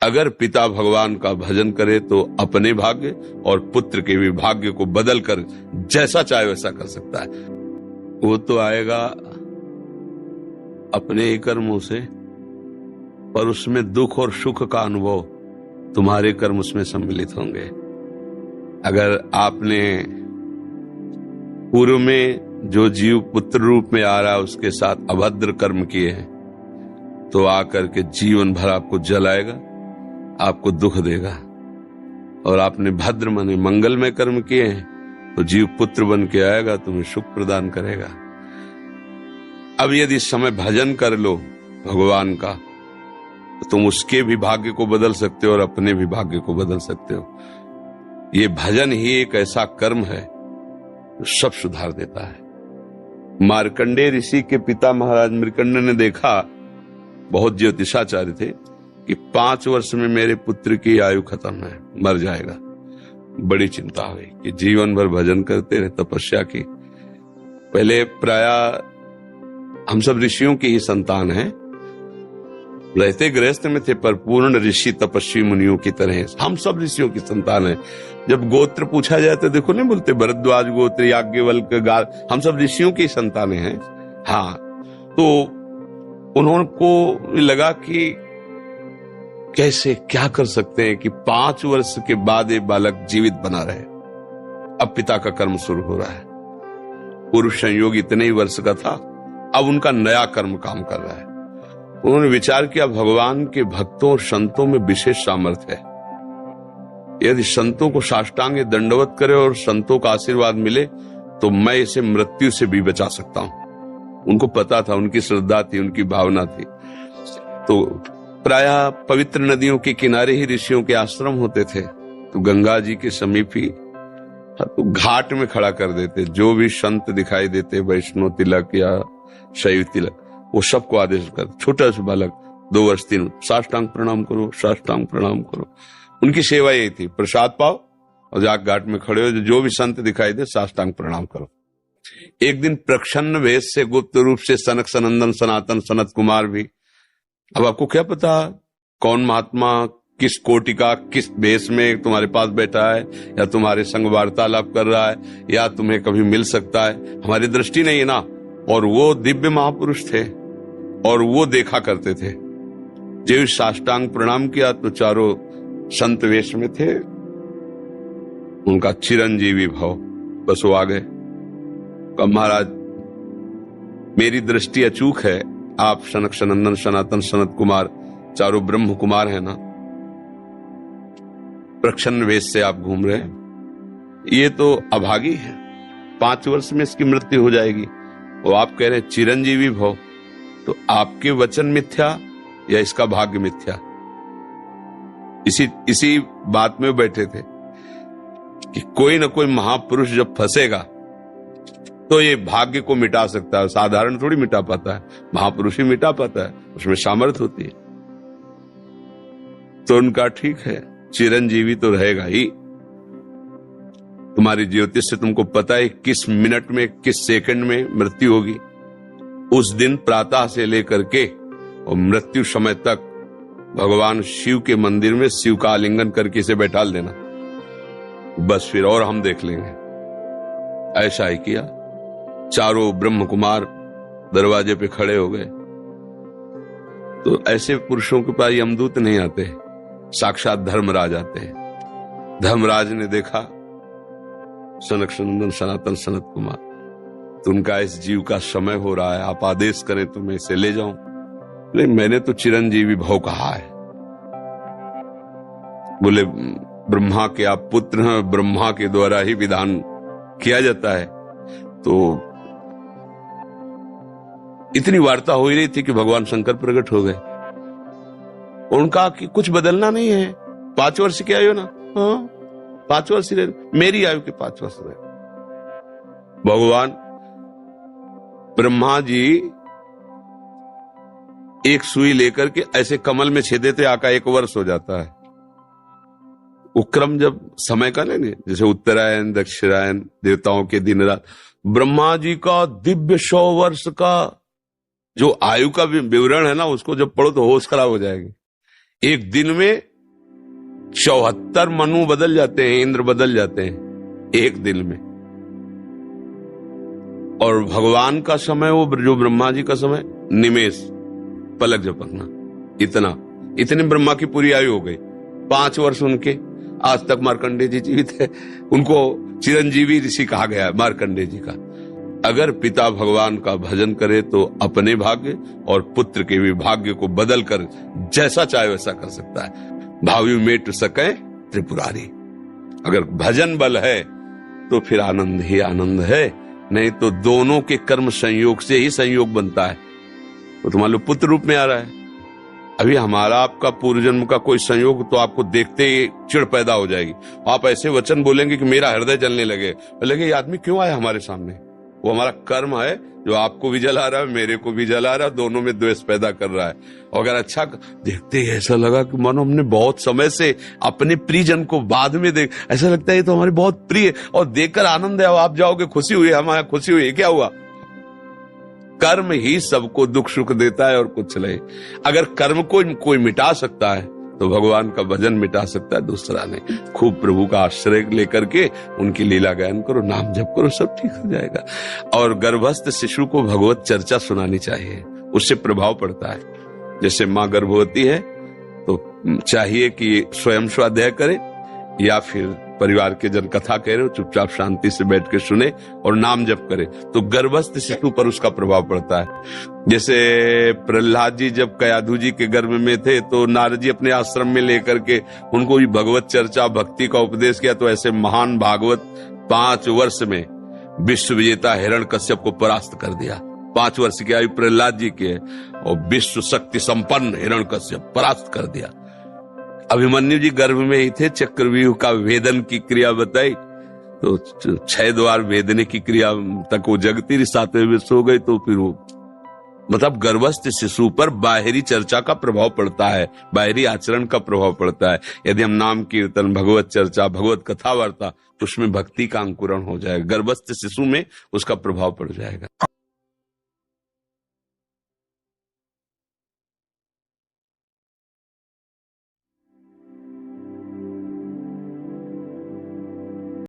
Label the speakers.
Speaker 1: अगर पिता भगवान का भजन करे तो अपने भाग्य और पुत्र के भी भाग्य को बदल कर जैसा चाहे वैसा कर सकता है। वो तो आएगा अपने ही कर्मों से, पर उसमें दुख और सुख का अनुभव तुम्हारे कर्म उसमें सम्मिलित होंगे। अगर आपने पूर्व में जो जीव पुत्र रूप में आ रहा है उसके साथ अभद्र कर्म किए हैं तो आकर के जीवन भर आपको जलाएगा, आपको दुख देगा। और आपने भद्र माने मंगलमय कर्म किए हैं तो जीव पुत्र बन के आएगा, तुम्हें सुख प्रदान करेगा। अब यदि इस समय भजन कर लो भगवान का तो तुम उसके भी भाग्य को बदल सकते हो और अपने भी भाग्य को बदल सकते हो। ये भजन ही एक ऐसा कर्म है जो सब सुधार देता है। मार्कंडेय ऋषि के पिता महाराज मृकंड ने देखा, बहुत ज्योतिषाचार्य थे, कि 5 वर्ष में मेरे पुत्र की आयु खत्म है, मर जाएगा। बड़ी चिंता हुई कि जीवन भर भजन करते रहे, तपस्या की। पहले प्रायः हम सब ऋषियों की ही संतान हैं, रहते गृहस्थ में थे पर पूर्ण ऋषि तपस्वी मुनियों की तरह हम सब ऋषियों की संतान हैं। जब गोत्र पूछा जाए तो देखो नहीं बोलते भरद्वाज गोत्र, याज्ञवल्क, गार, हम सब ऋषियों की संतानें हैं। हाँ, तो उनको लगा कि कैसे क्या कर सकते हैं कि 5 वर्ष के बाद ये बालक जीवित बना रहे। अब पिता का कर्म शुरू हो रहा है। पूर्व संयोग इतने ही वर्ष का था, अब उनका नया कर्म काम कर रहा है। उन्होंने विचार किया भगवान के भक्तों और संतों में विशेष सामर्थ्य है। यदि संतों को साष्टांग दंडवत करे और संतों का आशीर्वाद मिले तो मैं इसे मृत्यु से भी बचा सकता हूं। उनको पता था, उनकी श्रद्धा थी, उनकी भावना थी। तो प्रायः पवित्र नदियों के किनारे ही ऋषियों के आश्रम होते थे, तो गंगा जी के समीप ही तो घाट में खड़ा कर देते। जो भी संत दिखाई देते, वैष्णव तिलक या शैव तिलक, वो सबको आदेश कर, छोटा सा बालक 2 वर्ष 3, साष्टांग प्रणाम करो, साष्टांग प्रणाम करो। उनकी सेवा यही थी, प्रसाद पाओ और जाके घाट में खड़े हो, जो भी संत दिखाई दे साष्टांग प्रणाम करो। एक दिन प्रच्छन्न वेश से गुप्त रूप से सनक सनंदन सनातन सनत कुमार भी, अब आपको क्या पता कौन महात्मा किस कोटि का किस वेश में तुम्हारे पास बैठा है, या तुम्हारे संग वार्तालाप कर रहा है, या तुम्हें कभी मिल सकता है, हमारी दृष्टि नहीं है ना। और वो दिव्य महापुरुष थे और वो देखा करते थे। जब साष्टांग प्रणाम किया तो चारों संत वेश में थे, उनका चिरंजीवी भाव, बस वो आ गए। कहा महाराज मेरी दृष्टि अचूक है, आप सनक सनंदन सनातन सनत कुमार चारों ब्रह्म कुमार है ना, प्रच्छन्न वेश से आप घूम रहे हैं, ये तो अभागी है, 5 वर्ष में इसकी मृत्यु हो जाएगी। और आप कह रहे हैं चिरंजीवी भव, तो आपके वचन मिथ्या या इसका भाग्य मिथ्या? इसी बात में बैठे थे कि कोई न कोई महापुरुष जब फंसेगा तो ये भाग्य को मिटा सकता है, साधारण थोड़ी मिटा पाता है, महापुरुष ही मिटा पाता है, उसमें सामर्थ्य होती है। तो उनका ठीक है, चिरंजीवी तो रहेगा ही। तुम्हारी ज्योतिष से तुमको पता है किस मिनट में किस सेकंड में मृत्यु होगी। उस दिन प्रातः से लेकर के और मृत्यु समय तक भगवान शिव के मंदिर में शिव का आलिंगन करके इसे बैठाल देना, बस फिर और हम देख लेंगे। ऐसा ही किया। चारों ब्रह्म कुमार दरवाजे पे खड़े हो गए। तो ऐसे पुरुषों के पास यमदूत नहीं आते, साक्षात धर्मराज आते हैं। धर्मराज ने देखा सनक सनंदन सनातन सनत कुमार, तो उनका इस जीव का समय हो रहा है, आप आदेश करें तो मैं इसे ले जाऊं। नहीं, मैंने तो चिरंजीवी भव कहा है। बोले ब्रह्मा के आप पुत्र हैं, ब्रह्मा के द्वारा ही विधान किया जाता है। तो इतनी वार्ता हो ही रही थी कि भगवान शंकर प्रकट हो गए। उनका कि कुछ बदलना नहीं है, 5 वर्ष की आयु ना, हाँ 5 वर्ष रहे, मेरी आयु के 5 वर्ष रहे। भगवान ब्रह्मा जी एक सुई लेकर के ऐसे कमल में छेदे थे, आका 1 वर्ष हो जाता है। वो क्रम जब समय का नहीं, जैसे उत्तरायण दक्षिणायन देवताओं के दिन रात, ब्रह्मा जी का दिव्य 100 वर्ष का जो आयु का विवरण है ना, उसको जब पढ़ो तो होश खराब हो जाएगी। एक दिन में 74 मनु बदल जाते हैं, इंद्र बदल जाते हैं एक दिन में। और भगवान का समय, वो जो ब्रह्मा जी का समय, निमेष, पलक झपकना, इतने ब्रह्मा की पूरी आयु हो गई। 5 वर्ष उनके, आज तक मार्कंडेय जी जीवित है, उनको चिरंजीवी ऋषि कहा गया है मार्कंडेय जी का। अगर पिता भगवान का भजन करे तो अपने भाग्य और पुत्र के भी भाग्य को बदल कर जैसा चाहे वैसा कर सकता है। भावी मेट सके त्रिपुरारी। अगर भजन बल है तो फिर आनंद ही आनंद है, नहीं तो दोनों के कर्म संयोग से ही संयोग बनता है। तो तुम्हारे लो पुत्र रूप में आ रहा है। अभी हमारा आपका पूर्व जन्म का कोई संयोग तो आपको देखते ही चिढ़ पैदा हो जाएगी। आप ऐसे वचन बोलेंगे कि मेरा हृदय जलने लगे, ये आदमी क्यों आया हमारे सामने? वो हमारा कर्म है जो आपको भी जला रहा है, मेरे को भी जला रहा है, दोनों में द्वेष पैदा कर रहा है। और अगर अच्छा देखते ही ऐसा लगा कि मानो हमने बहुत समय से अपने प्रियजन को बाद में देख, ऐसा लगता है ये तो हमारे बहुत प्रिय, और देखकर आनंद है, आप जाओगे खुशी हुई, हमारा खुशी हुई, क्या हुआ? कर्म ही सबको दुख सुख देता है और कुछ नहीं। अगर कर्म को कोई मिटा सकता है तो भगवान का भजन मिटा सकता है, दूसरा नहीं। खूब प्रभु का आश्रय लेकर के उनकी लीला गायन करो, नाम जप करो, सब ठीक हो जाएगा। और गर्भस्थ शिशु को भगवत चर्चा सुनानी चाहिए, उससे प्रभाव पड़ता है। जैसे माँ गर्भवती है तो चाहिए कि स्वयं स्वाध्याय करे या फिर परिवार के जन कथा कह रहे हो, चुपचाप शांति से बैठ के सुने और नाम जप करे, तो गर्भस्थ शिशु पर उसका प्रभाव पड़ता है। जैसे प्रहलाद जी जब कयाधु जी के गर्भ में थे तो नारद जी अपने आश्रम में लेकर के उनको भगवत चर्चा भक्ति का उपदेश किया, तो ऐसे महान भागवत 5 वर्ष में विश्व विजेता हिरण्यकश्यप को परास्त कर दिया। 5 वर्ष की आयु प्रहलाद जी की है और विश्व शक्ति संपन्न हिरण्यकश्यप परास्त कर दिया। अभिमन्यु जी गर्भ में ही थे, चक्रव्यूह का वेदन की क्रिया बताई तो 6 द्वार वेदने की क्रिया तक वो जगती रही, 7वें विश्व हो गई। तो फिर वो मतलब गर्भस्थ शिशु पर बाहरी चर्चा का प्रभाव पड़ता है, बाहरी आचरण का प्रभाव पड़ता है। यदि हम नाम कीर्तन, भगवत चर्चा, भगवत कथा वार्ता, तो उसमें भक्ति का अंकुरण हो जाएगा, गर्भस्थ शिशु में उसका प्रभाव पड़ जाएगा।